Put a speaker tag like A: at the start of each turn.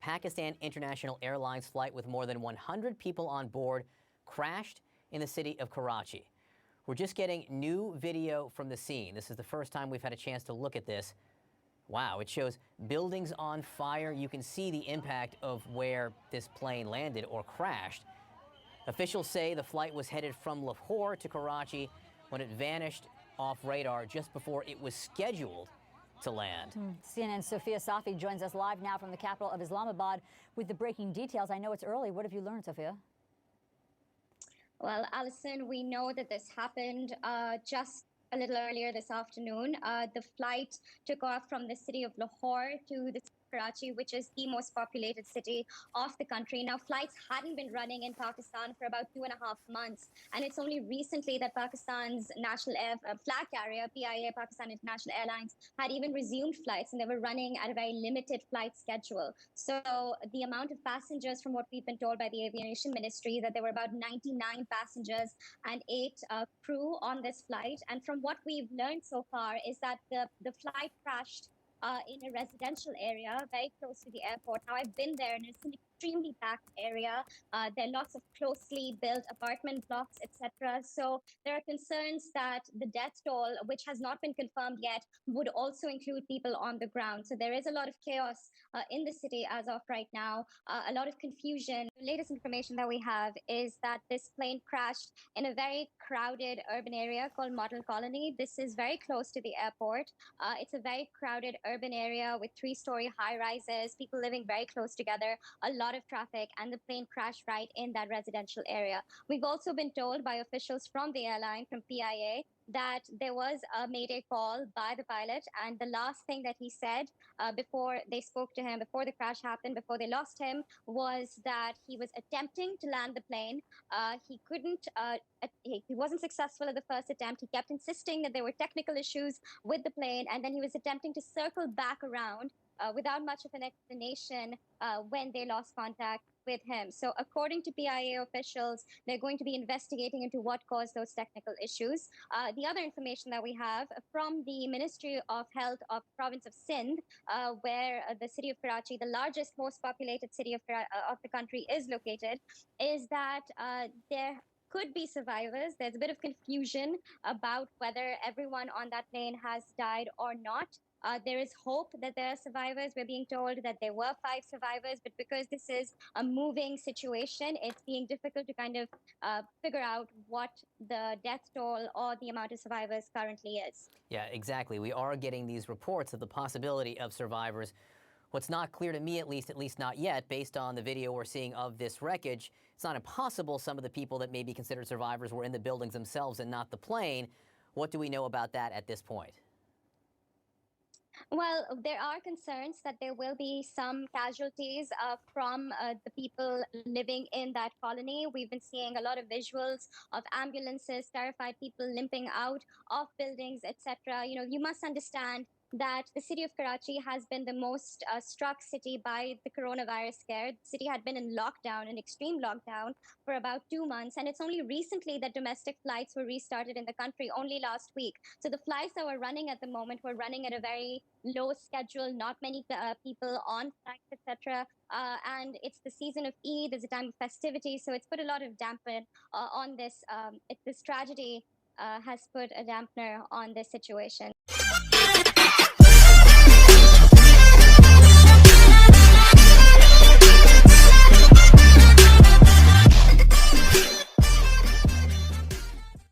A: Pakistan International Airlines flight with more than 100 people on board crashed in the city of Karachi. We're just getting new video from the scene. This is the first time we've had a chance to look at this. Wow, it shows buildings on fire. You can see the impact of where this plane landed or crashed. Officials say the flight was headed from Lahore to Karachi when it vanished off radar just before it was scheduled to land.
B: CNN's Sophia Safi joins us live now from the capital of Islamabad with the breaking details. I know it's early. What have you learned, Sophia?
C: Well, Alison, we know that this happened just a little earlier this afternoon. The flight took off from the city of Lahore to the Karachi, which is the most populated city of the country. Now, flights hadn't been running in Pakistan for about 2.5 months, and it's only recently that Pakistan's national flag carrier, PIA, Pakistan International Airlines, had even resumed flights, and they were running at a very limited flight schedule. So the amount of passengers, from what we've been told by the Aviation Ministry, that there were about 99 passengers and 8 crew on this flight. And from what we've learned so far is that the flight crashed in a residential area very close to the airport. Now, I've been there, and it's an extremely packed area. There are lots of closely built apartment blocks, etc. So there are concerns that the death toll, which has not been confirmed yet, would also include people on the ground. So there is a lot of chaos in the city as of right now, a lot of confusion. The latest information that we have is that this plane crashed in a very crowded urban area called Model Colony. This is very close to the airport. It's a very crowded urban area with 3-story high-rises, people living very close together, a lot of traffic, and the plane crashed right in that residential area. We've also been told by officials from the airline, from PIA, that there was a mayday call by the pilot, and the last thing that he said before they spoke to him, before the crash happened, before they lost him, was that he was attempting to land the plane. He couldn't, he wasn't successful at the first attempt. He kept insisting that there were technical issues with the plane, and then he was attempting to circle back around without much of an explanation when they lost contact with him. So according to PIA officials, they're going to be investigating into what caused those technical issues. The other information that we have from the Ministry of Health of the province of Sindh, where the city of Karachi, the largest, most populated city of the country, is located, is that there could be survivors. There's a bit of confusion about whether everyone on that plane has died or not. There is hope that there are survivors. We're being told that there were 5 survivors, but because this is a moving situation, it's being difficult to kind of figure out what the death toll or the amount of survivors currently is.
A: Yeah, exactly. We are getting these reports of the possibility of survivors. What's not clear to me, at least not yet, based on the video we're seeing of this wreckage, it's not impossible some of the people that may be considered survivors were in the buildings themselves and not the plane. What do we know about that at this point?
C: Well, there are concerns that there will be some casualties from the people living in that colony. We've been seeing a lot of visuals of ambulances, terrified people limping out of buildings, etc. You know, you must understand that the city of Karachi has been the most struck city by the coronavirus scare. The city had been in lockdown, an extreme lockdown, for about 2 months. And it's only recently that domestic flights were restarted in the country, only last week. So the flights that were running at the moment were running at a very low schedule, not many people on flights, etc. And it's the season of Eid, it's a time of festivity. So it's put a lot of dampen on this. This tragedy has put a dampener on this situation.